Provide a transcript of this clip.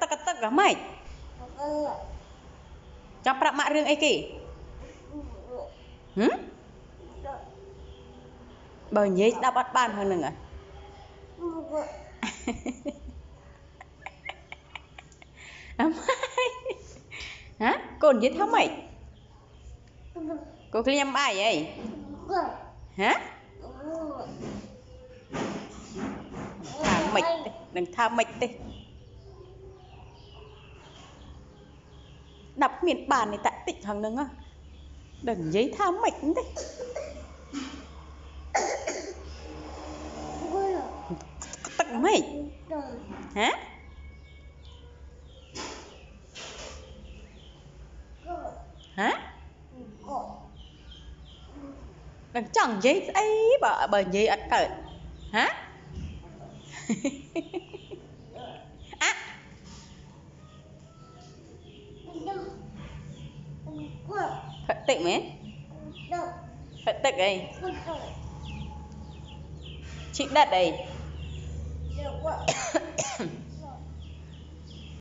cắt tất cả mày trong prap mạ riêng ấy kì bởi nhế đã bắt ban hơn nè hả con với tháo mày cô cứ nhắm ai vậy hả thả mịch đừng tha mịch đi đập miền bàn này tại tịnh thằng nâng á đừng giấy tha mịch đi tặng mày hả hả đừng chẳng giấy ấy bởi giấy ắt cởi hả á thật tịnh mấy thật tịnh đây chị đặt đây